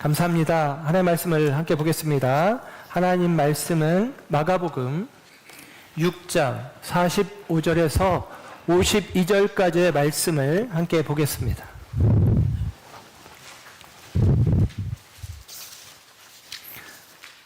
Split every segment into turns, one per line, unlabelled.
감사합니다. 하나님의 말씀을 함께 보겠습니다. 하나님 말씀은 마가복음 6장 45절에서 52절까지의 말씀을 함께 보겠습니다.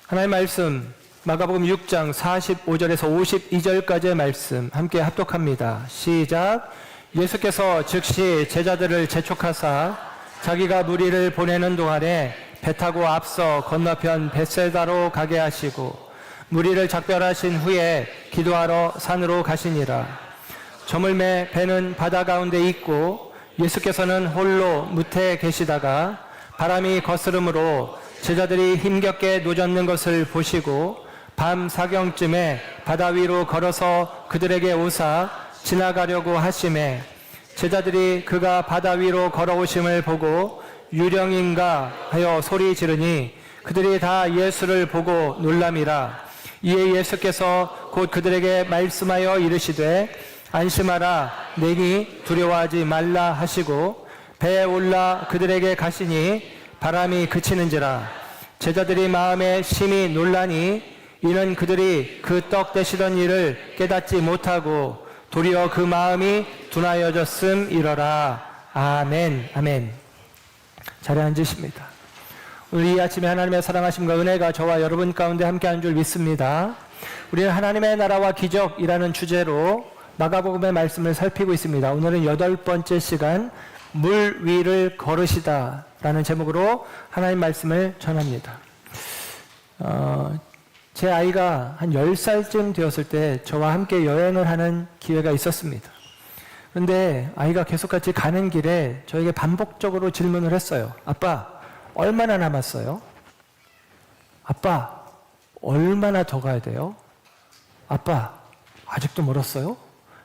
하나님의 말씀 마가복음 6장 45절에서 52절까지의 말씀 함께 합독합니다. 시작. 예수께서 즉시 제자들을 재촉하사 자기가 무리를 보내는 동안에 배 타고 앞서 건너편 벳세다로 가게 하시고 무리를 작별하신 후에 기도하러 산으로 가시니라. 저물매 배는 바다 가운데 있고 예수께서는 홀로 무태에 계시다가 바람이 거스름으로 제자들이 힘겹게 노젓는 것을 보시고 밤 사경쯤에 바다 위로 걸어서 그들에게 오사 지나가려고 하심에 제자들이 그가 바다 위로 걸어오심을 보고 유령인가 하여 소리 지르니 그들이 다 예수를 보고 놀람이라. 이에 예수께서 곧 그들에게 말씀하여 이르시되 안심하라 내니 두려워하지 말라 하시고 배에 올라 그들에게 가시니 바람이 그치는지라. 제자들이 마음에 심히 놀라니 이는 그들이 그 떡 되시던 일을 깨닫지 못하고 도리어 그 마음이 둔하여졌음이러라. 아멘. 아멘. 자리에 앉으십니다. 오늘 이 아침에 하나님의 사랑하심과 은혜가 저와 여러분 가운데 함께한 줄 믿습니다. 우리는 하나님의 나라와 기적이라는 주제로 마가복음의 말씀을 살피고 있습니다. 오늘은 8번째 시간 물 위를 걸으시다 라는 제목으로 하나님 말씀을 전합니다. 제 아이가 한 10살쯤 되었을 때 저와 함께 여행을 하는 기회가 있었습니다. 그런데 아이가 계속 같이 가는 길에 저에게 반복적으로 질문을 했어요. 아빠, 얼마나 남았어요? 아빠, 얼마나 더 가야 돼요? 아빠, 아직도 멀었어요?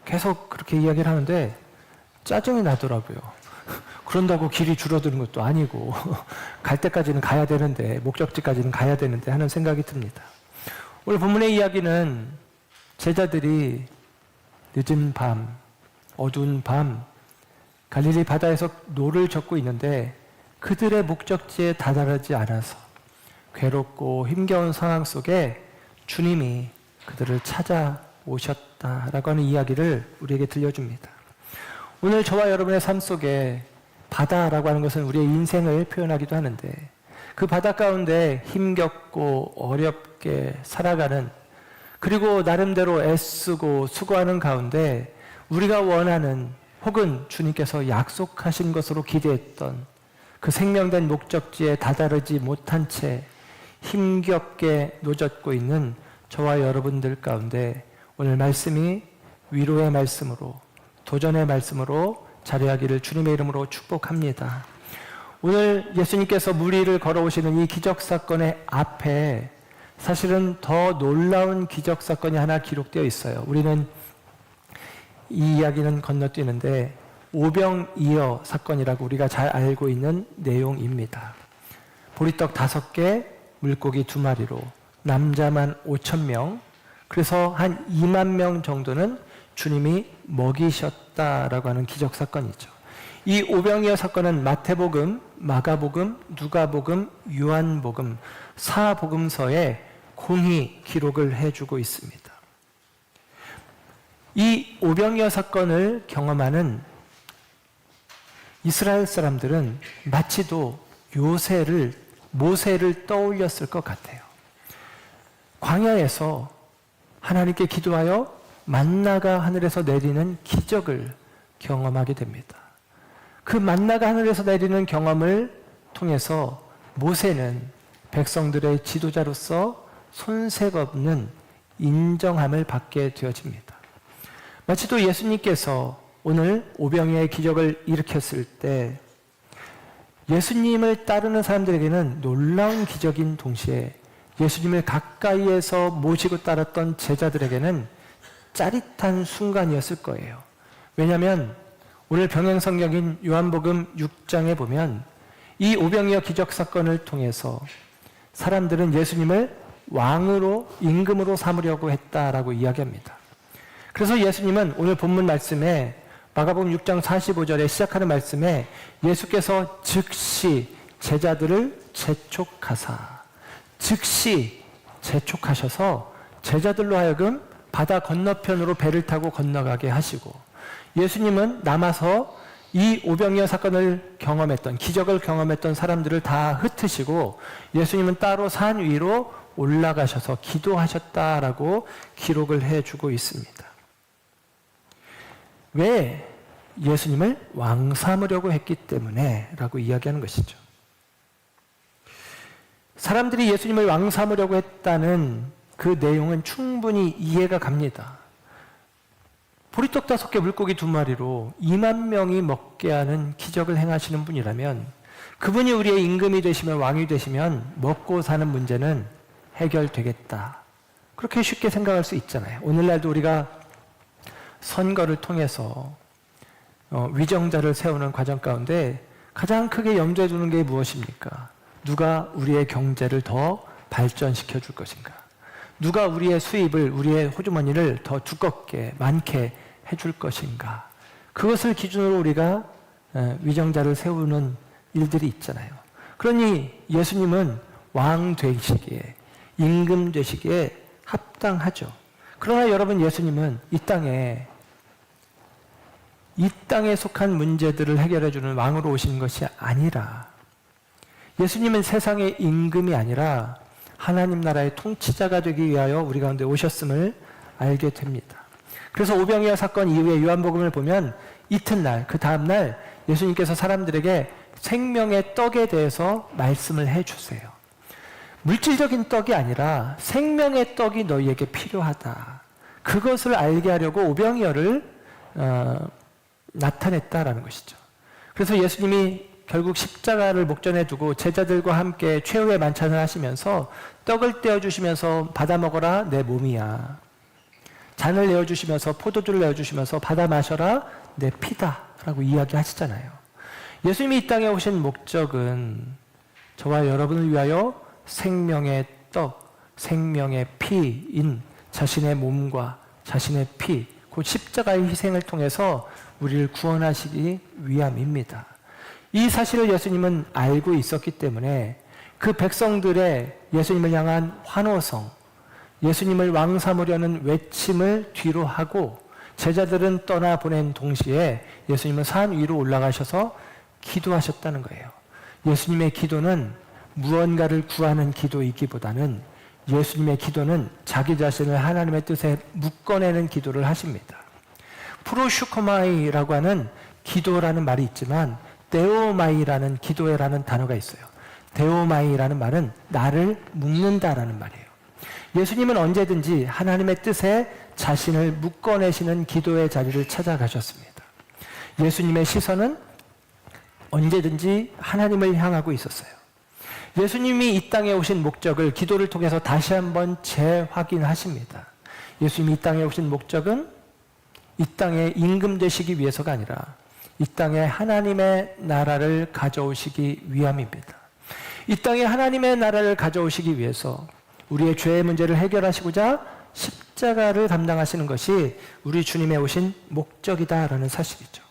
계속 그렇게 이야기를 하는데 짜증이 나더라고요. 그런다고 길이 줄어드는 것도 아니고 갈 때까지는 가야 되는데, 목적지까지는 가야 되는데 하는 생각이 듭니다. 오늘 본문의 이야기는 제자들이 늦은 밤, 어두운 밤 갈릴리 바다에서 노를 젓고 있는데 그들의 목적지에 다다르지 않아서 괴롭고 힘겨운 상황 속에 주님이 그들을 찾아오셨다라고 하는 이야기를 우리에게 들려줍니다. 오늘 저와 여러분의 삶 속에 바다라고 하는 것은 우리의 인생을 표현하기도 하는데 그 바다 가운데 힘겹고 어렵게 살아가는, 그리고 나름대로 애쓰고 수고하는 가운데 우리가 원하는 혹은 주님께서 약속하신 것으로 기대했던 그 생명된 목적지에 다다르지 못한 채 힘겹게 노젓고 있는 저와 여러분들 가운데 오늘 말씀이 위로의 말씀으로, 도전의 말씀으로 자리하기를 주님의 이름으로 축복합니다. 오늘 예수님께서 물 위를 걸어오시는 이 기적사건의 앞에 사실은 더 놀라운 기적사건이 하나 기록되어 있어요. 우리는 이 이야기는 건너뛰는데 오병이어 사건이라고 우리가 잘 알고 있는 내용입니다. 보리떡 5개, 물고기 2마리로 남자만 5,000명, 그래서 한 2만 명 정도는 주님이 먹이셨다라고 하는 기적사건이죠. 이 오병이어 사건은 마태복음, 마가복음, 누가복음, 요한복음, 사복음서에 공히 기록을 해주고 있습니다. 이 오병이어 사건을 경험하는 이스라엘 사람들은 마치도 모세를 떠올렸을 것 같아요. 광야에서 하나님께 기도하여 만나가 하늘에서 내리는 기적을 경험하게 됩니다. 그 만나가 하늘에서 내리는 경험을 통해서 모세는 백성들의 지도자로서 손색 없는 인정함을 받게 되어집니다. 마치도 예수님께서 오늘 오병이어의 기적을 일으켰을 때 예수님을 따르는 사람들에게는 놀라운 기적인 동시에 예수님을 가까이에서 모시고 따랐던 제자들에게는 짜릿한 순간이었을 거예요. 왜냐하면 오늘 병행성경인 요한복음 6장에 보면 이 오병이어 기적사건을 통해서 사람들은 예수님을 왕으로, 임금으로 삼으려고 했다라고 이야기합니다. 그래서 예수님은 오늘 본문 말씀에 마가복음 6장 45절에 시작하는 말씀에 예수께서 즉시 제자들을 재촉하사, 즉시 재촉하셔서 제자들로 하여금 바다 건너편으로 배를 타고 건너가게 하시고, 예수님은 남아서 이 오병이어 사건을 경험했던, 기적을 경험했던 사람들을 다 흩으시고 예수님은 따로 산 위로 올라가셔서 기도하셨다라고 기록을 해주고 있습니다. 왜? 예수님을 왕 삼으려고 했기 때문에 라고 이야기하는 것이죠. 사람들이 예수님을 왕 삼으려고 했다는 그 내용은 충분히 이해가 갑니다. 보리떡 5개 물고기 2마리로 2만 명이 먹게 하는 기적을 행하시는 분이라면, 그분이 우리의 임금이 되시면, 왕이 되시면 먹고 사는 문제는 해결되겠다, 그렇게 쉽게 생각할 수 있잖아요. 오늘날도 우리가 선거를 통해서 위정자를 세우는 과정 가운데 가장 크게 염두에 두는 게 무엇입니까? 누가 우리의 경제를 더 발전시켜 줄 것인가? 누가 우리의 수입을, 우리의 호주머니를 더 두껍게, 많게 해줄 것인가? 그것을 기준으로 우리가 위정자를 세우는 일들이 있잖아요. 그러니 예수님은 왕 되시기에, 임금 되시기에 합당하죠. 그러나 여러분, 예수님은 이 땅에 속한 문제들을 해결해주는 왕으로 오신 것이 아니라, 예수님은 세상의 임금이 아니라 하나님 나라의 통치자가 되기 위하여 우리 가운데 오셨음을 알게 됩니다. 그래서 오병이어 사건 이후에 요한복음을 보면 이튿날, 그 다음날 예수님께서 사람들에게 생명의 떡에 대해서 말씀을 해주세요. 물질적인 떡이 아니라 생명의 떡이 너희에게 필요하다, 그것을 알게 하려고 오병이어를 나타냈다라는 것이죠. 그래서 예수님이 결국 십자가를 목전에 두고 제자들과 함께 최후의 만찬을 하시면서 떡을 떼어주시면서 받아 먹어라, 내 몸이야. 잔을 내어주시면서, 포도주를 내어주시면서 받아 마셔라, 내 피다 라고 이야기하시잖아요. 예수님이 이 땅에 오신 목적은 저와 여러분을 위하여 생명의 떡, 생명의 피인 자신의 몸과 자신의 피, 곧 십자가의 희생을 통해서 우리를 구원하시기 위함입니다. 이 사실을 예수님은 알고 있었기 때문에 그 백성들의 예수님을 향한 환호성, 예수님을 왕 삼으려는 외침을 뒤로 하고 제자들은 떠나보낸 동시에 예수님은 산 위로 올라가셔서 기도하셨다는 거예요. 예수님의 기도는 무언가를 구하는 기도이기보다는 예수님의 기도는 자기 자신을 하나님의 뜻에 묶어내는 기도를 하십니다. 프로슈코마이라고 하는 기도라는 말이 있지만 데오마이라는 기도라는 단어가 있어요. 데오마이라는 말은 나를 묶는다라는 말이에요. 예수님은 언제든지 하나님의 뜻에 자신을 묶어내시는 기도의 자리를 찾아가셨습니다. 예수님의 시선은 언제든지 하나님을 향하고 있었어요. 예수님이 이 땅에 오신 목적을 기도를 통해서 다시 한번 재확인하십니다. 예수님이 이 땅에 오신 목적은 이 땅에 임금 되시기 위해서가 아니라 이 땅에 하나님의 나라를 가져오시기 위함입니다. 이 땅에 하나님의 나라를 가져오시기 위해서 우리의 죄의 문제를 해결하시고자 십자가를 감당하시는 것이 우리 주님의 오신 목적이다라는 사실이죠.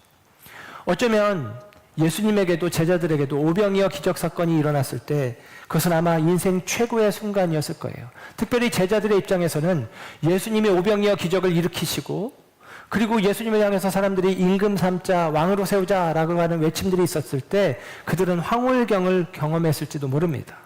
어쩌면 예수님에게도 제자들에게도 오병이어 기적 사건이 일어났을 때 그것은 아마 인생 최고의 순간이었을 거예요. 특별히 제자들의 입장에서는 예수님이 오병이어 기적을 일으키시고 그리고 예수님을 향해서 사람들이 임금 삼자, 왕으로 세우자라고 하는 외침들이 있었을 때 그들은 황홀경을 경험했을지도 모릅니다.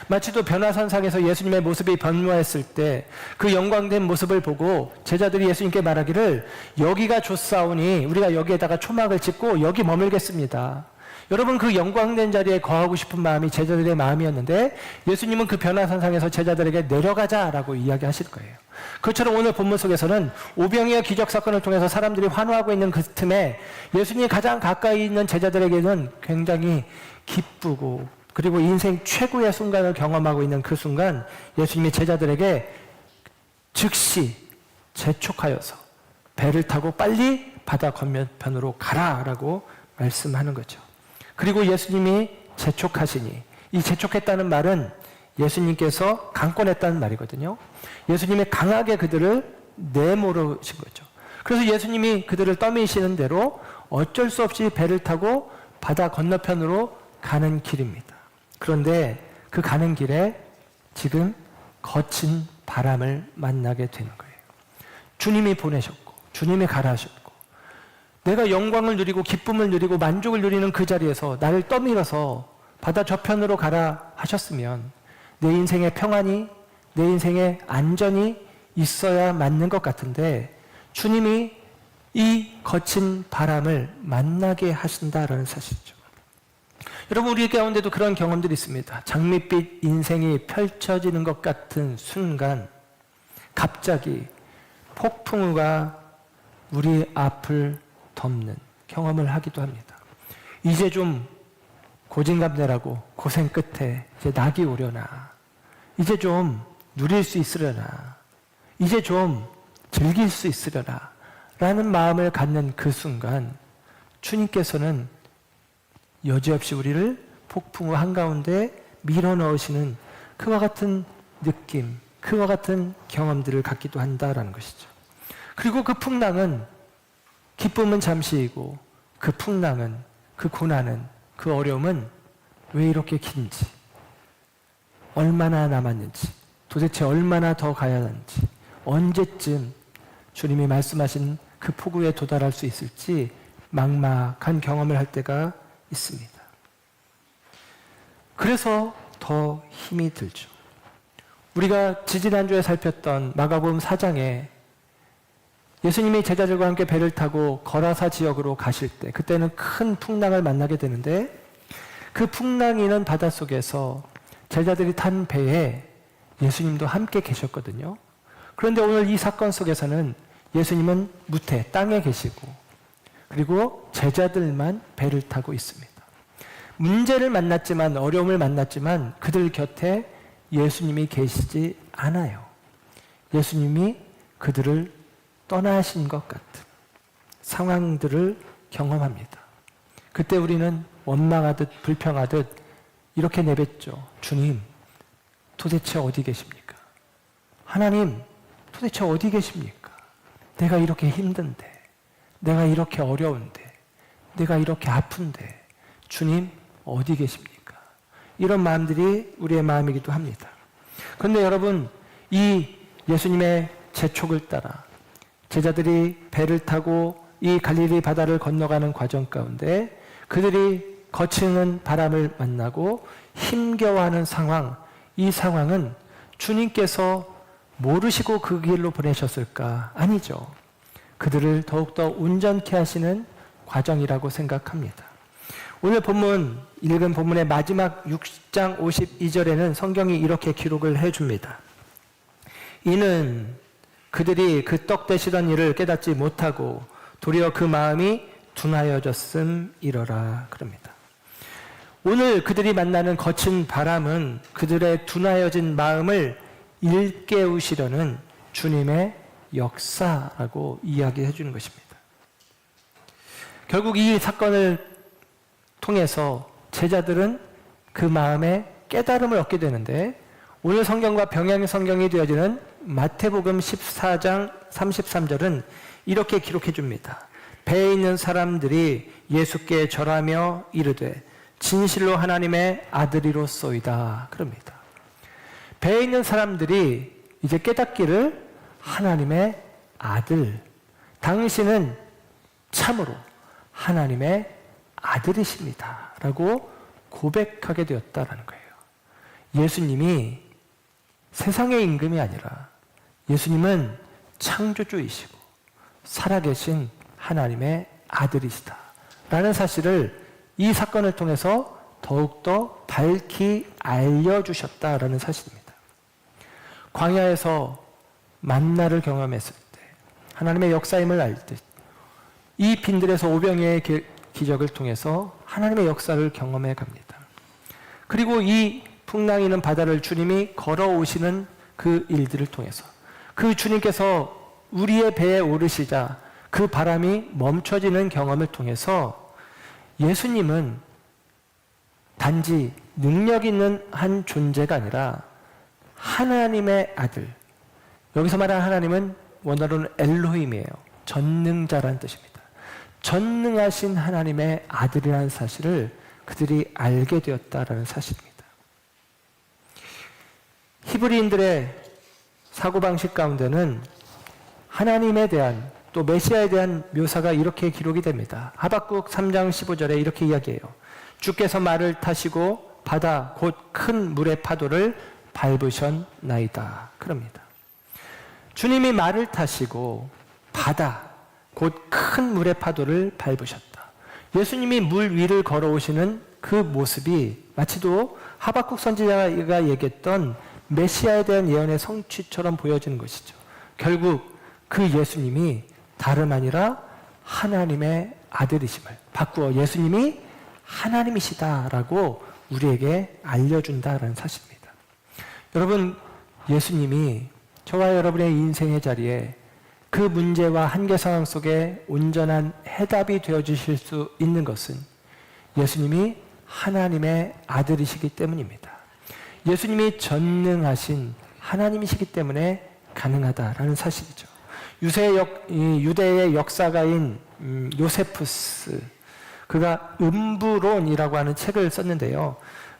마치 또 변화산상에서 예수님의 모습이 변모했을 때 그 영광된 모습을 보고 제자들이 예수님께 말하기를 여기가 좋사오니 우리가 여기에다가 초막을 짓고 여기 머물겠습니다. 여러분, 그 영광된 자리에 거하고 싶은 마음이 제자들의 마음이었는데 예수님은 그 변화산상에서 제자들에게 내려가자라고 이야기하실 거예요. 그것처럼 오늘 본문 속에서는 오병이어 기적 사건을 통해서 사람들이 환호하고 있는 그 틈에 예수님이 가장 가까이 있는 제자들에게는 굉장히 기쁘고 그리고 인생 최고의 순간을 경험하고 있는 그 순간 예수님이 제자들에게 즉시 재촉하여서 배를 타고 빨리 바다 건너편으로 가라라고 말씀하는 거죠. 그리고 예수님이 재촉하시니, 이 재촉했다는 말은 예수님께서 강권했다는 말이거든요. 예수님이 강하게 그들을 내몰으신 거죠. 그래서 예수님이 그들을 떠미시는 대로 어쩔 수 없이 배를 타고 바다 건너편으로 가는 길입니다. 그런데 그 가는 길에 지금 거친 바람을 만나게 되는 거예요. 주님이 보내셨고 주님이 가라 하셨고 내가 영광을 누리고 기쁨을 누리고 만족을 누리는 그 자리에서 나를 떠밀어서 바다 저편으로 가라 하셨으면 내 인생의 평안이 내 인생의 안전이 있어야 맞는 것 같은데 주님이 이 거친 바람을 만나게 하신다라는 사실이죠. 여러분 우리 가운데도 그런 경험들이 있습니다. 장밋빛 인생이 펼쳐지는 것 같은 순간 갑자기 폭풍우가 우리 앞을 덮는 경험을 하기도 합니다. 이제 좀 고진감 내라고 고생 끝에 이제 낙이 오려나, 이제 좀 누릴 수 있으려나, 이제 좀 즐길 수 있으려나 라는 마음을 갖는 그 순간 주님께서는 여지없이 우리를 폭풍우 한가운데 밀어넣으시는 그와 같은 느낌, 그와 같은 경험들을 갖기도 한다라는 것이죠. 그리고 그 풍랑은 기쁨은 잠시이고 그 풍랑은, 그 고난은, 그 어려움은 왜 이렇게 긴지, 얼마나 남았는지, 도대체 얼마나 더 가야 하는지, 언제쯤 주님이 말씀하신 그 폭우에 도달할 수 있을지 막막한 경험을 할 때가 있습니다. 그래서 더 힘이 들죠. 우리가 지지난주에 살폈던 마가복음 4장에 예수님이 제자들과 함께 배를 타고 거라사 지역으로 가실 때 그때는 큰 풍랑을 만나게 되는데 그 풍랑이 있는 바닷속에서 제자들이 탄 배에 예수님도 함께 계셨거든요. 그런데 오늘 이 사건 속에서는 예수님은 무태, 땅에 계시고 그리고 제자들만 배를 타고 있습니다. 문제를 만났지만, 어려움을 만났지만 그들 곁에 예수님이 계시지 않아요. 예수님이 그들을 떠나신 것 같은 상황들을 경험합니다. 그때 우리는 원망하듯 불평하듯 이렇게 내뱉죠. 주님, 도대체 어디 계십니까? 하나님, 도대체 어디 계십니까? 내가 이렇게 힘든데, 내가 이렇게 어려운데, 내가 이렇게 아픈데 주님 어디 계십니까? 이런 마음들이 우리의 마음이기도 합니다. 그런데 여러분, 이 예수님의 재촉을 따라 제자들이 배를 타고 이 갈릴리 바다를 건너가는 과정 가운데 그들이 거치는 바람을 만나고 힘겨워하는 상황, 이 상황은 주님께서 모르시고 그 길로 보내셨을까? 아니죠. 그들을 더욱더 온전케 하시는 과정이라고 생각합니다. 오늘 본문, 읽은 본문의 마지막 6장 52절에는 성경이 이렇게 기록을 해줍니다. 이는 그들이 그 떡 되시던 일을 깨닫지 못하고 도리어 그 마음이 둔하여졌음이러라 그럽니다. 오늘 그들이 만나는 거친 바람은 그들의 둔하여진 마음을 일깨우시려는 주님의 역사라고 이야기해 주는 것입니다. 결국 이 사건을 통해서 제자들은 그 마음에 깨달음을 얻게 되는데 오늘 성경과 병행 성경이 되어지는 마태복음 14장 33절은 이렇게 기록해 줍니다. 배에 있는 사람들이 예수께 절하며 이르되 진실로 하나님의 아들이로소이다 그럽니다. 배에 있는 사람들이 이제 깨닫기를 하나님의 아들, 당신은 참으로 하나님의 아들이십니다 라고 고백하게 되었다라는 거예요. 예수님이 세상의 임금이 아니라 예수님은 창조주이시고 살아계신 하나님의 아들이시다 라는 사실을 이 사건을 통해서 더욱더 밝히 알려주셨다라는 사실입니다. 광야에서 만나를 경험했을 때 하나님의 역사임을 알 때 이 빈들에서 오병이의 기적을 통해서 하나님의 역사를 경험해 갑니다. 그리고 이 풍랑이 있는 바다를 주님이 걸어오시는 그 일들을 통해서 그 주님께서 우리의 배에 오르시자 그 바람이 멈춰지는 경험을 통해서 예수님은 단지 능력 있는 한 존재가 아니라 하나님의 아들, 여기서 말하는 하나님은 원어로는 엘로힘이에요. 전능자라는 뜻입니다. 전능하신 하나님의 아들이라는 사실을 그들이 알게 되었다라는 사실입니다. 히브리인들의 사고방식 가운데는 하나님에 대한 또 메시아에 대한 묘사가 이렇게 기록이 됩니다. 하박국 3장 15절에 이렇게 이야기해요. 주께서 말을 타시고 바다 곧 큰 물의 파도를 밟으셨나이다. 그럽니다. 주님이 말을 타시고 바다 곧 큰 물의 파도를 밟으셨다. 예수님이 물 위를 걸어오시는 그 모습이 마치도 하박국 선지자가 얘기했던 메시아에 대한 예언의 성취처럼 보여지는 것이죠. 결국 그 예수님이 다름 아니라 하나님의 아들이심을 바꾸어 예수님이 하나님이시다라고 우리에게 알려준다라는 사실입니다. 여러분, 예수님이 저와 여러분의 인생의 자리에 그 문제와 한계 상황 속에 온전한 해답이 되어주실 수 있는 것은 예수님이 하나님의 아들이시기 때문입니다. 예수님이 전능하신 하나님이시기 때문에 가능하다라는 사실이죠. 유대의 역사가인 요세푸스, 그가 음부론이라고 하는 책을 썼는데요.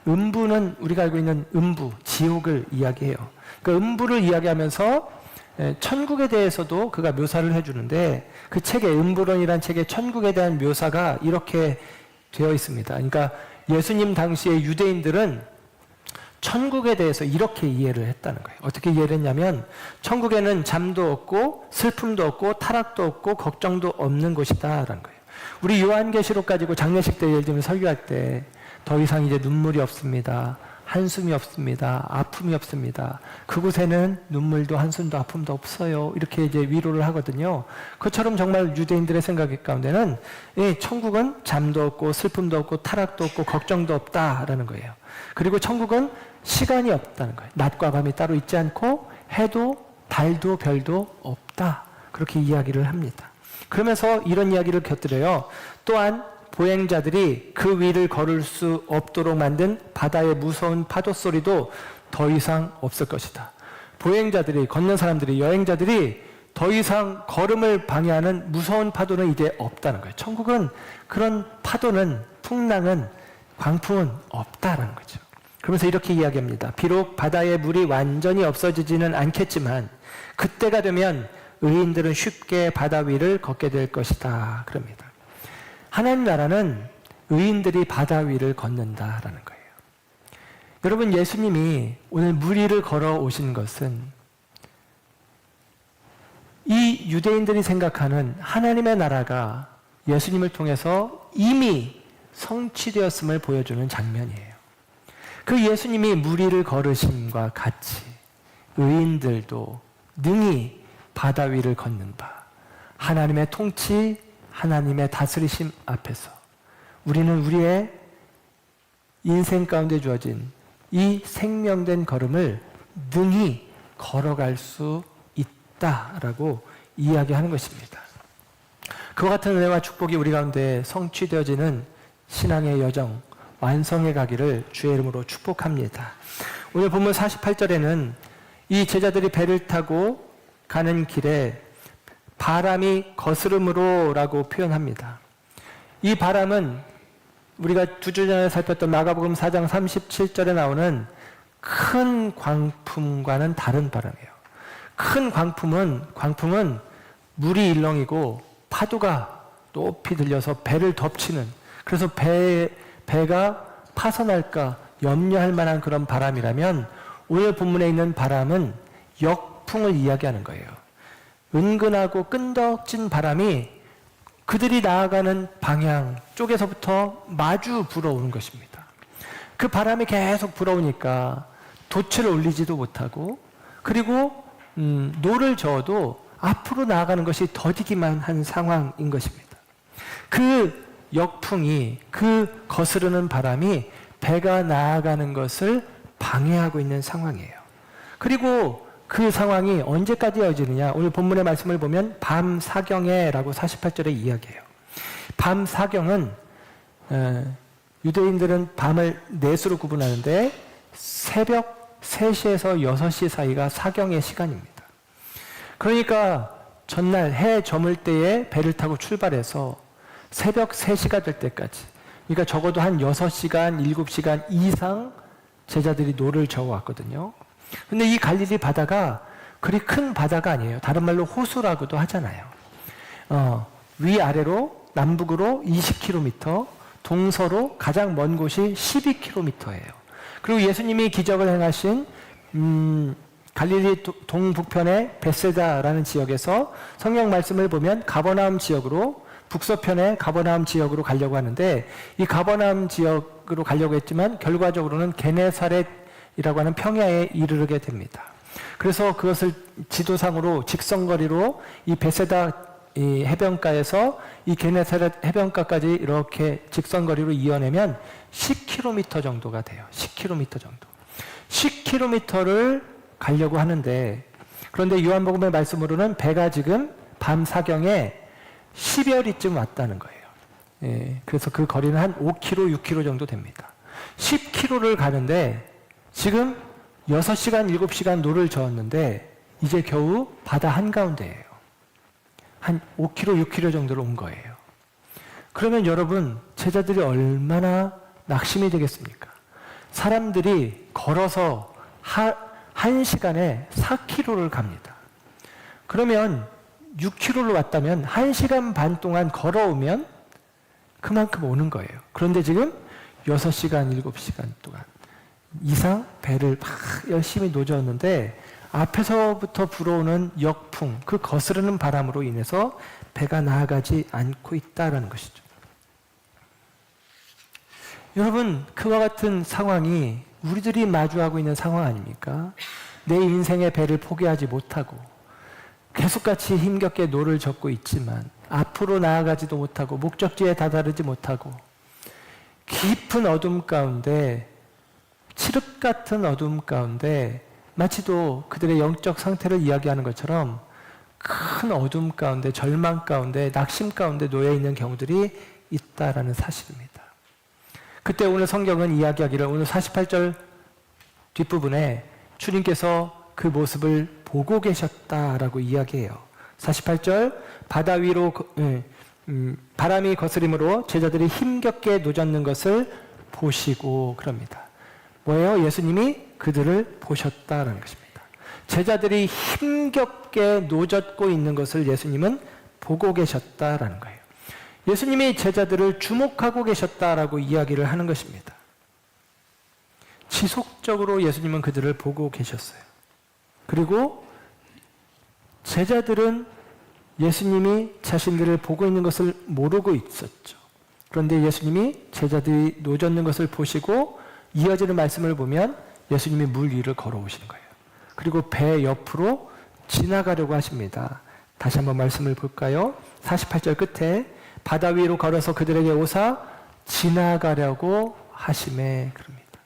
음부는 우리가 알고 있는 음부, 지옥을 이야기해요. 그 음부를 이야기하면서 천국에 대해서도 그가 묘사를 해주는데 그 책에 음부론이라는 책에 천국에 대한 묘사가 이렇게 되어 있습니다. 그러니까 예수님 당시의 유대인들은 천국에 대해서 이렇게 이해를 했다는 거예요. 어떻게 이해를 했냐면 천국에는 잠도 없고 슬픔도 없고 타락도 없고 걱정도 없는 곳이다라는 거예요. 우리 요한계시록 가지고 장례식 때 예를 들면 설교할 때 더 이상 이제 눈물이 없습니다. 한숨이 없습니다. 아픔이 없습니다. 그곳에는 눈물도 한숨도 아픔도 없어요. 이렇게 이제 위로를 하거든요. 그처럼 정말 유대인들의 생각 가운데는 천국은 잠도 없고 슬픔도 없고 타락도 없고 걱정도 없다라는 거예요. 그리고 천국은 시간이 없다는 거예요. 낮과 밤이 따로 있지 않고 해도 달도 별도 없다. 그렇게 이야기를 합니다. 그러면서 이런 이야기를 곁들여요. 또한 보행자들이 그 위를 걸을 수 없도록 만든 바다의 무서운 파도 소리도 더 이상 없을 것이다. 보행자들이, 걷는 사람들이, 여행자들이 더 이상 걸음을 방해하는 무서운 파도는 이제 없다는 거예요. 천국은 그런 파도는, 풍랑은, 광풍은 없다라는 거죠. 그러면서 이렇게 이야기합니다. 비록 바다의 물이 완전히 없어지지는 않겠지만 그때가 되면 의인들은 쉽게 바다 위를 걷게 될 것이다. 그럽니다. 하나님 나라는 의인들이 바다 위를 걷는다라는 거예요. 여러분, 예수님이 오늘 물 위를 걸어오신 것은 이 유대인들이 생각하는 하나님의 나라가 예수님을 통해서 이미 성취되었음을 보여주는 장면이에요. 그 예수님이 물 위를 걸으심과 같이 의인들도 능히 바다 위를 걷는 바, 하나님의 통치, 하나님의 다스리심 앞에서 우리는 우리의 인생 가운데 주어진 이 생명된 걸음을 능히 걸어갈 수 있다라고 이야기하는 것입니다. 그와 같은 은혜와 축복이 우리 가운데 성취되어지는 신앙의 여정, 완성해 가기를 주의 이름으로 축복합니다. 오늘 본문 48절에는 이 제자들이 배를 타고 가는 길에 바람이 거스름으로 라고 표현합니다. 이 바람은 우리가 2주 전에 살폈던 마가복음 4장 37절에 나오는 큰 광풍과는 다른 바람이에요. 큰 광풍은 물이 일렁이고 파도가 높이 들려서 배를 덮치는, 그래서 배가 파손할까 염려할 만한 그런 바람이라면 오늘 본문에 있는 바람은 역풍을 이야기하는 거예요. 은근하고 끈덕진 바람이 그들이 나아가는 방향 쪽에서부터 마주 불어오는 것입니다. 그 바람이 계속 불어오니까 돛을 올리지도 못하고, 그리고 노를 저어도 앞으로 나아가는 것이 더디기만 한 상황인 것입니다. 그 역풍이, 그 거스르는 바람이 배가 나아가는 것을 방해하고 있는 상황이에요. 그리고 그 상황이 언제까지 이어지느냐? 오늘 본문의 말씀을 보면 밤 사경에라고 48절에 이야기해요. 밤 사경은 유대인들은 밤을 넷으로 구분하는데 새벽 3시에서 6시 사이가 사경의 시간입니다. 그러니까 전날 해 저물 때에 배를 타고 출발해서 새벽 3시가 될 때까지, 그러니까 적어도 한 6시간, 7시간 이상 제자들이 노를 저어왔거든요. 근데 이 갈릴리 바다가 그리 큰 바다가 아니에요. 다른 말로 호수라고도 하잖아요. 위아래로 남북으로 20km, 동서로 가장 먼 곳이 12km예요. 그리고 예수님이 기적을 행하신 갈릴리 동북편의 베세다라는 지역에서 성경 말씀을 보면 가버나움 지역으로, 북서편의 가버나움 지역으로 가려고 하는데, 이 가버나움 지역으로 가려고 했지만 결과적으로는 게네사렛이라고 하는 평야에 이르게 됩니다. 그래서 그것을 지도상으로 직선거리로 이 베세다 이 해변가에서 이 게네사렛 해변가까지 이렇게 직선거리로 이어내면 10km 정도가 돼요. 10km 정도. 10km를 가려고 하는데, 그런데 요한복음의 말씀으로는 배가 지금 밤 사경에 10여리쯤 왔다는 거예요. 예, 그래서 그 거리는 한 5km, 6km 정도 됩니다. 10km를 가는데 지금 6시간, 7시간 노를 저었는데 이제 겨우 바다 한가운데예요. 한 5km, 6km 정도로 온 거예요. 그러면 여러분, 제자들이 얼마나 낙심이 되겠습니까? 사람들이 걸어서 1시간에 4km를 갑니다. 그러면 6km를 왔다면 1시간 반 동안 걸어오면 그만큼 오는 거예요. 그런데 지금 6시간, 7시간 동안 이상 배를 막 열심히 노저었는데 앞에서부터 불어오는 역풍, 그 거스르는 바람으로 인해서 배가 나아가지 않고 있다는 것이죠. 여러분, 그와 같은 상황이 우리들이 마주하고 있는 상황 아닙니까? 내 인생의 배를 포기하지 못하고 계속같이 힘겹게 노를 젓고 있지만 앞으로 나아가지도 못하고 목적지에 다다르지 못하고 깊은 어둠 가운데, 칠흑 같은 어둠 가운데, 마치도 그들의 영적 상태를 이야기하는 것처럼 큰 어둠 가운데, 절망 가운데, 낙심 가운데 놓여 있는 경우들이 있다라는 사실입니다. 그때 오늘 성경은 이야기하기를, 오늘 48절 뒷부분에 주님께서 그 모습을 보고 계셨다라고 이야기해요. 48절, 바다 위로 바람이 거스림으로 제자들이 힘겹게 노젓는 것을 보시고, 그럽니다. 뭐예요? 예수님이 그들을 보셨다라는 것입니다. 제자들이 힘겹게 노젓고 있는 것을 예수님은 보고 계셨다라는 거예요. 예수님이 제자들을 주목하고 계셨다라고 이야기를 하는 것입니다. 지속적으로 예수님은 그들을 보고 계셨어요. 그리고 제자들은 예수님이 자신들을 보고 있는 것을 모르고 있었죠. 그런데 예수님이 제자들이 노젓는 것을 보시고 이어지는 말씀을 보면 예수님이 물 위를 걸어오시는 거예요. 그리고 배 옆으로 지나가려고 하십니다. 다시 한번 말씀을 볼까요? 48절 끝에 바다 위로 걸어서 그들에게 오사 지나가려고 하심에, 그럽니다.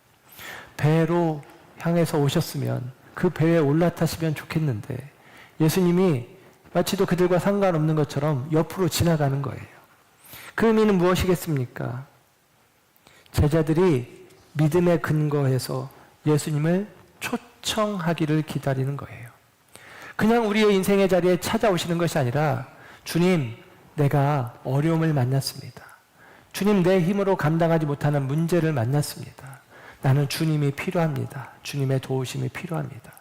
배로 향해서 오셨으면 그 배에 올라타시면 좋겠는데 예수님이 마치도 그들과 상관없는 것처럼 옆으로 지나가는 거예요. 그 의미는 무엇이겠습니까? 제자들이 믿음에 근거해서 예수님을 초청하기를 기다리는 거예요. 그냥 우리의 인생의 자리에 찾아오시는 것이 아니라, 주님, 내가 어려움을 만났습니다. 주님, 내 힘으로 감당하지 못하는 문제를 만났습니다. 나는 주님이 필요합니다. 주님의 도우심이 필요합니다.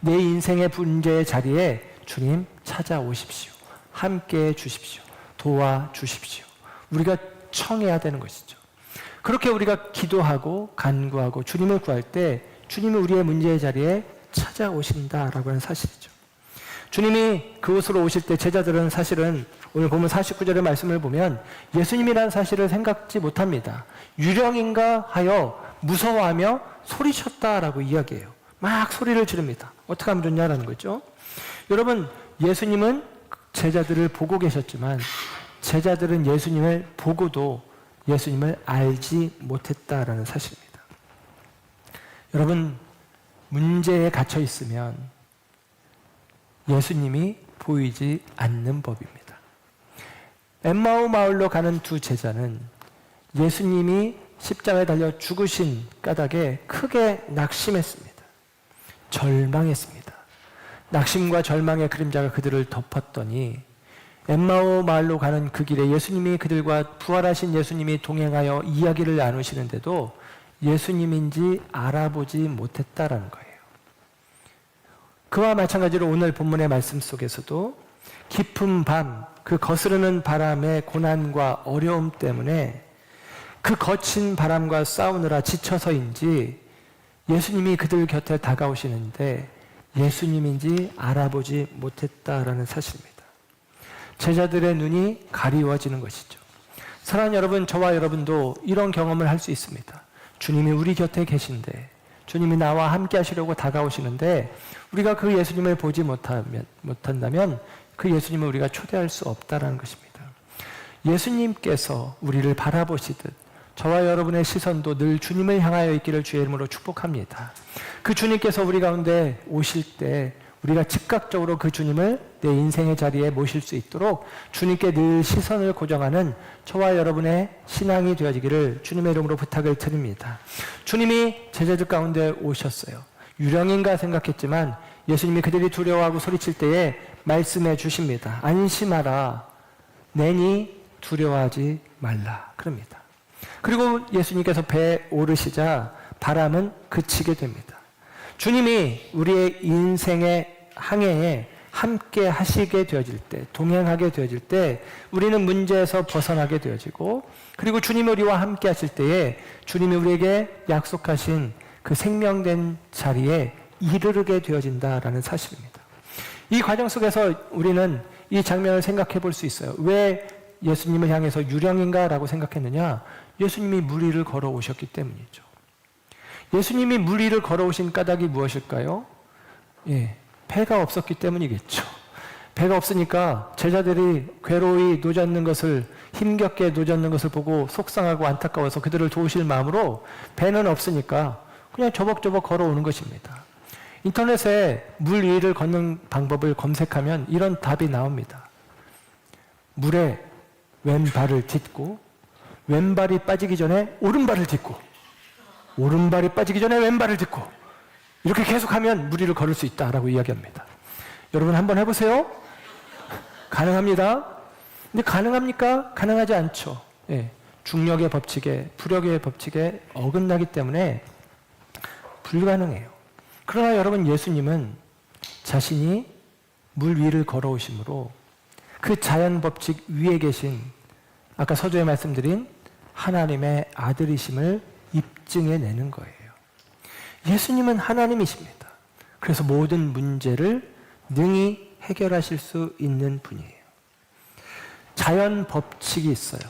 내 인생의 문제의 자리에 주님 찾아오십시오. 함께해 주십시오. 도와주십시오. 우리가 청해야 되는 것이죠. 그렇게 우리가 기도하고 간구하고 주님을 구할 때 주님이 우리의 문제의 자리에 찾아오신다라고 하는 사실이죠. 주님이 그곳으로 오실 때 제자들은 사실은 오늘 보면 49절의 말씀을 보면 예수님이라는 사실을 생각지 못합니다. 유령인가 하여 무서워하며 소리쳤다라고 이야기해요. 막 소리를 지릅니다. 어떻게 하면 좋냐라는 거죠. 여러분, 예수님은 제자들을 보고 계셨지만 제자들은 예수님을 보고도 예수님을 알지 못했다라는 사실입니다. 여러분, 문제에 갇혀 있으면 예수님이 보이지 않는 법입니다. 엠마오 마을로 가는 두 제자는 예수님이 십자가에 달려 죽으신 까닭에 크게 낙심했습니다. 절망했습니다. 낙심과 절망의 그림자가 그들을 덮었더니 엠마오 마을로 가는 그 길에 예수님이 그들과 부활하신 예수님이 동행하여 이야기를 나누시는데도 예수님인지 알아보지 못했다라는 거예요. 그와 마찬가지로 오늘 본문의 말씀 속에서도 깊은 밤, 그 거스르는 바람의 고난과 어려움 때문에 그 거친 바람과 싸우느라 지쳐서인지 예수님이 그들 곁에 다가오시는데 예수님인지 알아보지 못했다라는 사실입니다. 제자들의 눈이 가리워지는 것이죠. 사랑하는 여러분, 저와 여러분도 이런 경험을 할 수 있습니다. 주님이 우리 곁에 계신데, 주님이 나와 함께 하시려고 다가오시는데 우리가 그 예수님을 보지 못한다면 그 예수님을 우리가 초대할 수 없다는 것입니다. 예수님께서 우리를 바라보시듯 저와 여러분의 시선도 늘 주님을 향하여 있기를 주의 이름으로 축복합니다. 그 주님께서 우리 가운데 오실 때 우리가 즉각적으로 그 주님을 내 인생의 자리에 모실 수 있도록 주님께 늘 시선을 고정하는 저와 여러분의 신앙이 되어지기를 주님의 이름으로 부탁을 드립니다. 주님이 제자들 가운데 오셨어요. 유령인가 생각했지만 예수님이 그들이 두려워하고 소리칠 때에 말씀해 주십니다. 안심하라. 내니 두려워하지 말라. 그럽니다. 그리고 예수님께서 배에 오르시자 바람은 그치게 됩니다. 주님이 우리의 인생의 항해에 함께 하시게 되어질 때, 동행하게 되어질 때 우리는 문제에서 벗어나게 되어지고, 그리고 주님이 우리와 함께 하실 때에 주님이 우리에게 약속하신 그 생명된 자리에 이르게 되어진다라는 사실입니다. 이 과정 속에서 우리는 이 장면을 생각해 볼 수 있어요. 왜 예수님을 향해서 유령인가라고 생각했느냐? 예수님이 물 위를 걸어오셨기 때문이죠. 예수님이 물 위를 걸어오신 까닭이 무엇일까요? 배가 없었기 때문이겠죠. 배가 없으니까 제자들이 괴로이 노젓는 것을, 힘겹게 노젓는 것을 보고 속상하고 안타까워서 그들을 도우실 마음으로 배는 없으니까 그냥 저벅저벅 걸어오는 것입니다. 인터넷에 물 위를 걷는 방법을 검색하면 이런 답이 나옵니다. 물에 왼발을 딛고, 왼발이 빠지기 전에 오른발을 딛고, 오른발이 빠지기 전에 왼발을 딛고, 이렇게 계속하면 물 위를 걸을 수 있다라고 이야기합니다. 여러분 한번 해보세요. 가능합니다. 근데 가능합니까? 가능하지 않죠. 중력의 법칙에, 부력의 법칙에 어긋나기 때문에 불가능해요. 그러나 여러분, 예수님은 자신이 물 위를 걸어오심으로 그 자연 법칙 위에 계신, 아까 서두에 말씀드린 하나님의 아들이심을 입증해 내는 거예요. 예수님은 하나님이십니다. 그래서 모든 문제를 능히 해결하실 수 있는 분이에요. 자연 법칙이 있어요.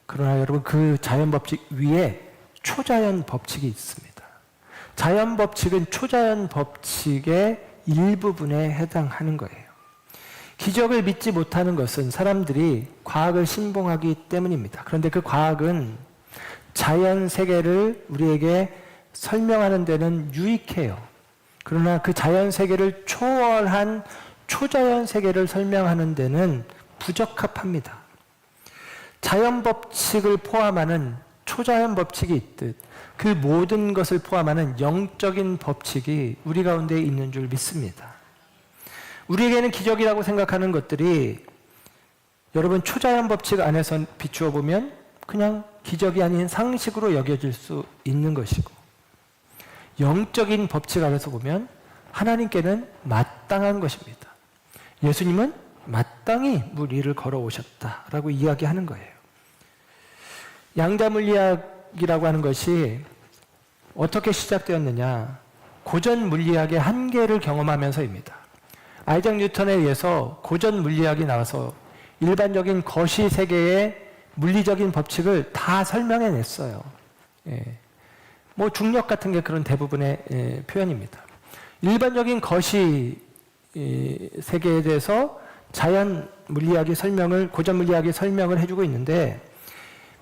그러나 여러분, 그 자연 법칙 위에 초자연 법칙이 있습니다. 자연 법칙은 초자연 법칙의 일부분에 해당하는 거예요. 기적을 믿지 못하는 것은 사람들이 과학을 신봉하기 때문입니다. 그런데 그 과학은 자연 세계를 우리에게 설명하는 데는 유익해요. 그러나 그 자연 세계를 초월한 초자연 세계를 설명하는 데는 부적합합니다. 자연 법칙을 포함하는 초자연 법칙이 있듯 그 모든 것을 포함하는 영적인 법칙이 우리 가운데 있는 줄 믿습니다. 우리에게는 기적이라고 생각하는 것들이 여러분 초자연 법칙 안에서 비추어 보면 그냥 기적이 아닌 상식으로 여겨질 수 있는 것이고, 영적인 법칙 안에서 보면 하나님께는 마땅한 것입니다. 예수님은 마땅히 물 위를 걸어오셨다라고 이야기하는 거예요. 양자물리학이라고 하는 것이 어떻게 시작되었느냐? 고전 물리학의 한계를 경험하면서입니다. 아이작 뉴턴에 의해서 고전 물리학이 나와서 일반적인 거시 세계의 물리적인 법칙을 다 설명해 냈어요. 뭐 중력 같은 게 그런 대부분의 표현입니다. 일반적인 거시 세계에 대해서 자연 물리학이 고전 물리학이 설명을 해주고 있는데,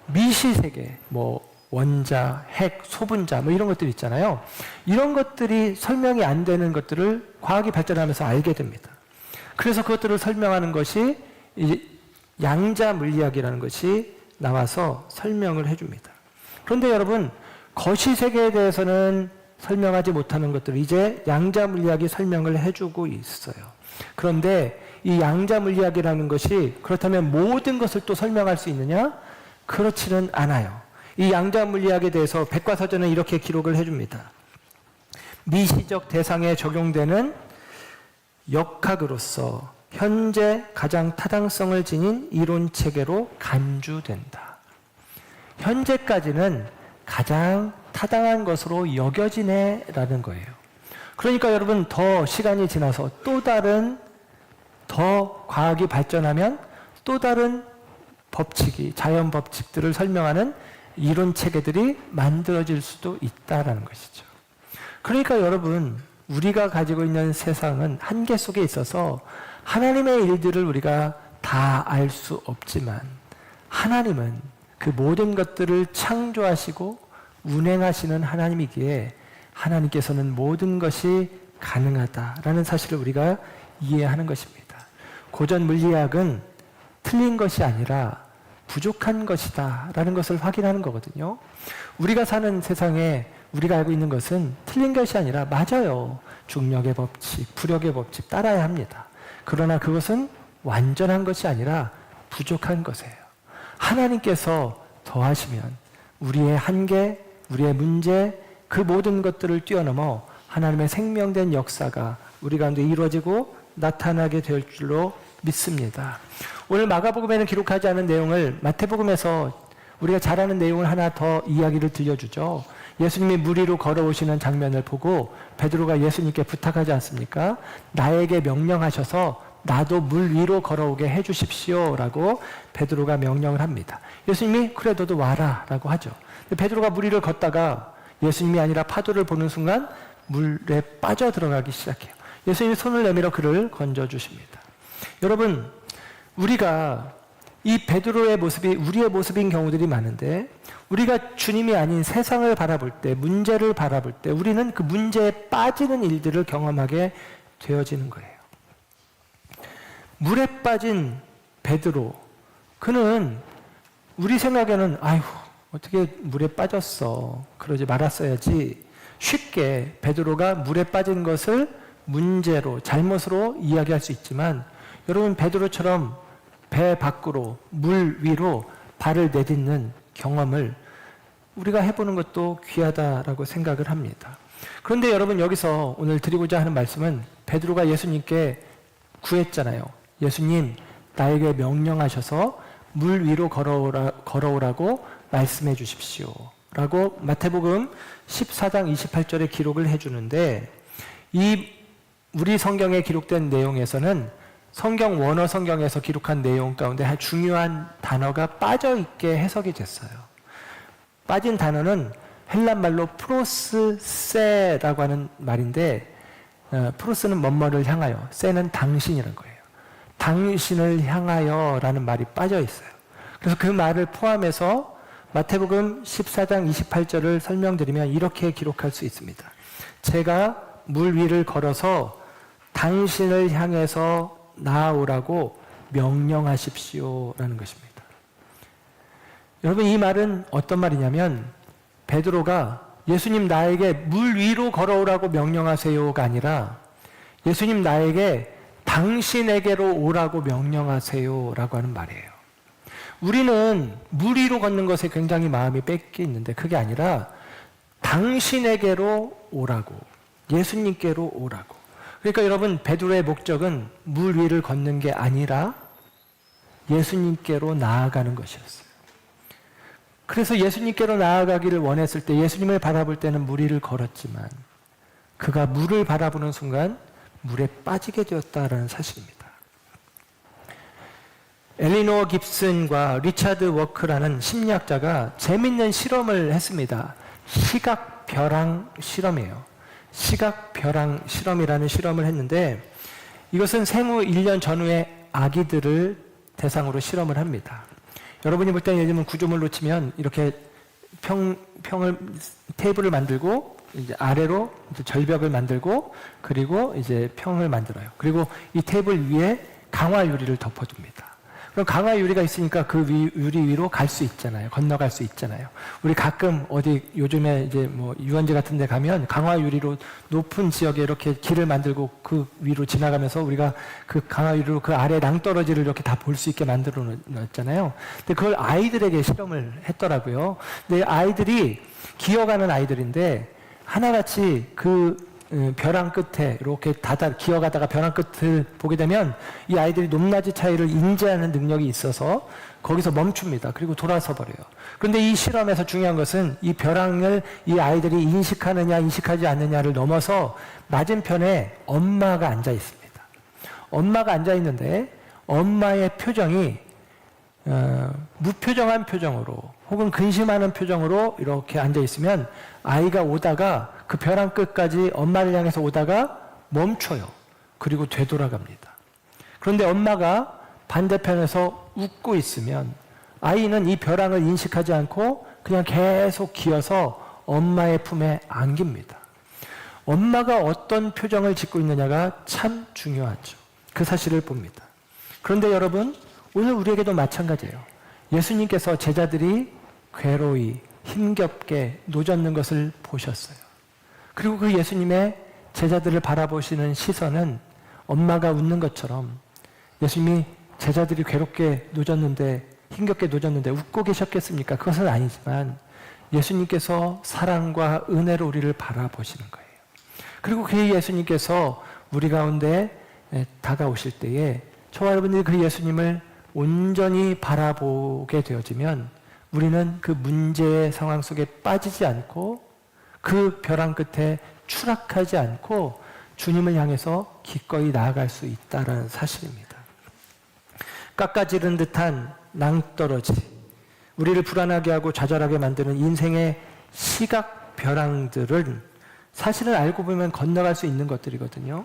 미시 세계, 뭐 원자, 핵, 소분자, 뭐 이런 것들 있잖아요. 이런 것들이 설명이 안 되는 것들을 과학이 발전하면서 알게 됩니다. 그래서 그것들을 설명하는 것이 양자 물리학이라는 것이 나와서 설명을 해줍니다. 그런데 여러분, 거시 세계에 대해서는 설명하지 못하는 것들을 이제 양자 물리학이 설명을 해주고 있어요. 그런데 이 양자 물리학이라는 것이 그렇다면 모든 것을 또 설명할 수 있느냐? 그렇지는 않아요. 이 양자 물리학에 대해서 백과사전은 이렇게 기록을 해줍니다. 미시적 대상에 적용되는 역학으로서 현재 가장 타당성을 지닌 이론 체계로 간주된다. 현재까지는 가장 타당한 것으로 여겨지네라는 거예요. 그러니까 여러분, 더 시간이 지나서 또 다른, 더 과학이 발전하면 또 다른 법칙이, 자연 법칙들을 설명하는 이론 체계들이 만들어질 수도 있다라는 것이죠. 그러니까 여러분, 우리가 가지고 있는 세상은 한계 속에 있어서 하나님의 일들을 우리가 다 알 수 없지만, 하나님은 그 모든 것들을 창조하시고 운행하시는 하나님이기에 하나님께서는 모든 것이 가능하다라는 사실을 우리가 이해하는 것입니다. 고전 물리학은 틀린 것이 아니라 부족한 것이다 라는 것을 확인하는 거거든요. 우리가 사는 세상에 우리가 알고 있는 것은 틀린 것이 아니라 맞아요. 중력의 법칙, 부력의 법칙 따라야 합니다. 그러나 그것은 완전한 것이 아니라 부족한 것이에요. 하나님께서 더하시면 우리의 한계, 우리의 문제, 그 모든 것들을 뛰어넘어 하나님의 생명된 역사가 우리 가운데 이루어지고 나타나게 될 줄로 믿습니다. 오늘 마가복음에는 기록하지 않은 내용을 마태복음에서 우리가 잘 아는 내용을 하나 더 이야기를 들려주죠. 예수님이 물 위로 걸어오시는 장면을 보고 베드로가 예수님께 부탁하지 않습니까? 나에게 명령하셔서 나도 물 위로 걸어오게 해주십시오 라고 베드로가 명령을 합니다. 예수님이 그래 너도 와라 라고 하죠. 베드로가 물 위를 걷다가 예수님이 아니라 파도를 보는 순간 물에 빠져 들어가기 시작해요. 예수님이 손을 내밀어 그를 건져주십니다. 여러분, 우리가 이 베드로의 모습이 우리의 모습인 경우들이 많은데, 우리가 주님이 아닌 세상을 바라볼 때, 문제를 바라볼 때 우리는 그 문제에 빠지는 일들을 경험하게 되어지는 거예요. 물에 빠진 베드로, 그는 우리 생각에는 아이고 어떻게 물에 빠졌어, 그러지 말았어야지, 쉽게 베드로가 물에 빠진 것을 문제로, 잘못으로 이야기할 수 있지만, 여러분, 베드로처럼 배 밖으로, 물 위로 발을 내딛는 경험을 우리가 해보는 것도 귀하다라고 생각을 합니다. 그런데 여러분, 여기서 오늘 드리고자 하는 말씀은 베드로가 예수님께 구했잖아요. 예수님, 나에게 명령하셔서 물 위로 걸어오라고 말씀해 주십시오 라고 마태복음 14장 28절에 기록을 해주는데, 이 우리 성경에 기록된 내용에서는 성경 원어 성경에서 기록한 내용 가운데 한 중요한 단어가 빠져있게 해석이 됐어요. 빠진 단어는 헬란말로 프로스세라고 하는 말인데, 프로스는 뭐뭐를 향하여, 세는 당신이라는 거예요. 당신을 향하여 라는 말이 빠져 있어요. 그래서 그 말을 포함해서 마태복음 14장 28절을 설명드리면 이렇게 기록할 수 있습니다. 제가 물 위를 걸어서 당신을 향해서 나아오라고 명령하십시오 라는 것입니다. 여러분, 이 말은 어떤 말이냐면, 베드로가 예수님 나에게 물 위로 걸어오라고 명령하세요가 아니라 예수님 나에게 당신에게로 오라고 명령하세요 라고 하는 말이에요. 우리는 물 위로 걷는 것에 굉장히 마음이 뺏겨 있는데, 그게 아니라 당신에게로 오라고, 예수님께로 오라고. 그러니까 여러분, 베드로의 목적은 물 위를 걷는 게 아니라 예수님께로 나아가는 것이었어요. 그래서 예수님께로 나아가기를 원했을 때 예수님을 바라볼 때는 물 위를 걸었지만, 그가 물을 바라보는 순간 물에 빠지게 되었다라는 사실입니다. 엘리노어 깁슨과 리차드 워크라는 심리학자가 재밌는 실험을 했습니다. 시각벼랑 실험이에요. 시각벼랑 실험이라는 실험을 했는데, 이것은 생후 1년 전후의 아기들을 대상으로 실험을 합니다. 여러분이 볼 때는 요즘은 구조물로 치면 이렇게 테이블을 만들고, 이제 아래로 이제 절벽을 만들고, 그리고 이제 평을 만들어요. 그리고 이 테이블 위에 강화 유리를 덮어둡니다. 그럼 강화 유리가 있으니까 그 유리 위로 갈 수 있잖아요. 건너갈 수 있잖아요. 우리 가끔 어디 요즘에 이제 뭐 유원지 같은 데 가면 강화 유리로 높은 지역에 이렇게 길을 만들고 그 위로 지나가면서 우리가 그 강화 유리로 그 아래 낭떠러지를 이렇게 다 볼 수 있게 만들어 놨잖아요. 근데 그걸 아이들에게 실험을 했더라고요. 근데 아이들이, 기어가는 아이들인데 하나같이 그 벼랑 끝에 이렇게 기어가다가 벼랑 끝을 보게 되면 이 아이들이 높낮이 차이를 인지하는 능력이 있어서 거기서 멈춥니다. 그리고 돌아서 버려요. 그런데 이 실험에서 중요한 것은 이 벼랑을 이 아이들이 인식하느냐 인식하지 않느냐를 넘어서 맞은편에 엄마가 앉아 있습니다. 엄마가 앉아 있는데 엄마의 표정이 무표정한 표정으로 혹은 근심하는 표정으로 이렇게 앉아 있으면 아이가 오다가 그 벼랑 끝까지 엄마를 향해서 오다가 멈춰요. 그리고 되돌아갑니다. 그런데 엄마가 반대편에서 웃고 있으면 아이는 이 벼랑을 인식하지 않고 그냥 계속 기어서 엄마의 품에 안깁니다. 엄마가 어떤 표정을 짓고 있느냐가 참 중요하죠. 그 사실을 봅니다. 그런데 여러분, 오늘 우리에게도 마찬가지예요. 예수님께서 제자들이 괴로이 힘겹게 노젓는 것을 보셨어요. 그리고 그 예수님의 제자들을 바라보시는 시선은 엄마가 웃는 것처럼 예수님이 제자들이 괴롭게 노젓는데 힘겹게 노젓는데 웃고 계셨겠습니까? 그것은 아니지만 예수님께서 사랑과 은혜로 우리를 바라보시는 거예요. 그리고 그 예수님께서 우리 가운데 다가오실 때에 저와 여러분들이 그 예수님을 온전히 바라보게 되어지면 우리는 그 문제의 상황 속에 빠지지 않고 그 벼랑 끝에 추락하지 않고 주님을 향해서 기꺼이 나아갈 수 있다는 사실입니다. 깎아지른 듯한 낭떠러지, 우리를 불안하게 하고 좌절하게 만드는 인생의 시각 벼랑들은 사실은 알고 보면 건너갈 수 있는 것들이거든요.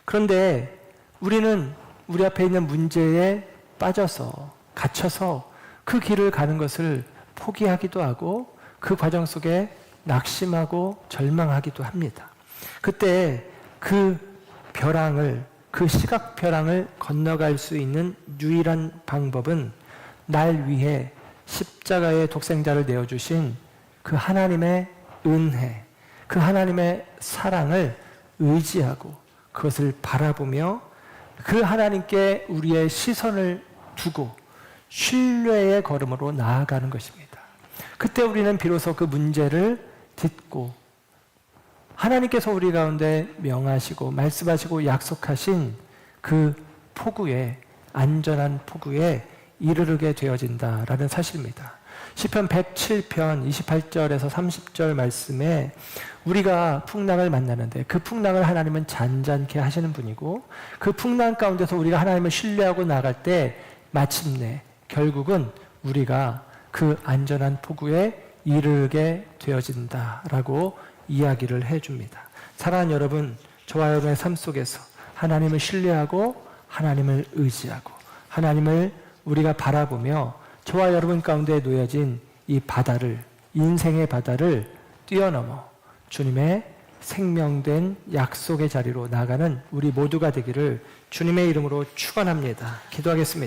그런데 우리는 우리 앞에 있는 문제에 빠져서 갇혀서 그 길을 가는 것을 포기하기도 하고 그 과정 속에 낙심하고 절망하기도 합니다. 그때 그 벼랑을, 그 시각 벼랑을 건너갈 수 있는 유일한 방법은 날 위해 십자가의 독생자를 내어주신 그 하나님의 은혜, 그 하나님의 사랑을 의지하고 그것을 바라보며 그 하나님께 우리의 시선을 두고 신뢰의 걸음으로 나아가는 것입니다. 그때 우리는 비로소 그 문제를 딛고 하나님께서 우리 가운데 명하시고 말씀하시고 약속하신 그 폭우에, 안전한 폭우에 이르르게 되어진다라는 사실입니다. 시편 107편 28절에서 30절 말씀에 우리가 풍랑을 만나는데 그 풍랑을 하나님은 잔잔케 하시는 분이고 그 풍랑 가운데서 우리가 하나님을 신뢰하고 나갈 때 마침내 결국은 우리가 그 안전한 폭우에 이르게 되어진다라고 이야기를 해줍니다. 사랑하는 여러분, 저와 여러분의 삶 속에서 하나님을 신뢰하고 하나님을 의지하고 하나님을 우리가 바라보며 저와 여러분 가운데 놓여진 이 바다를, 인생의 바다를 뛰어넘어 주님의 생명된 약속의 자리로 나아가는 우리 모두가 되기를 주님의 이름으로 축원합니다. 기도하겠습니다.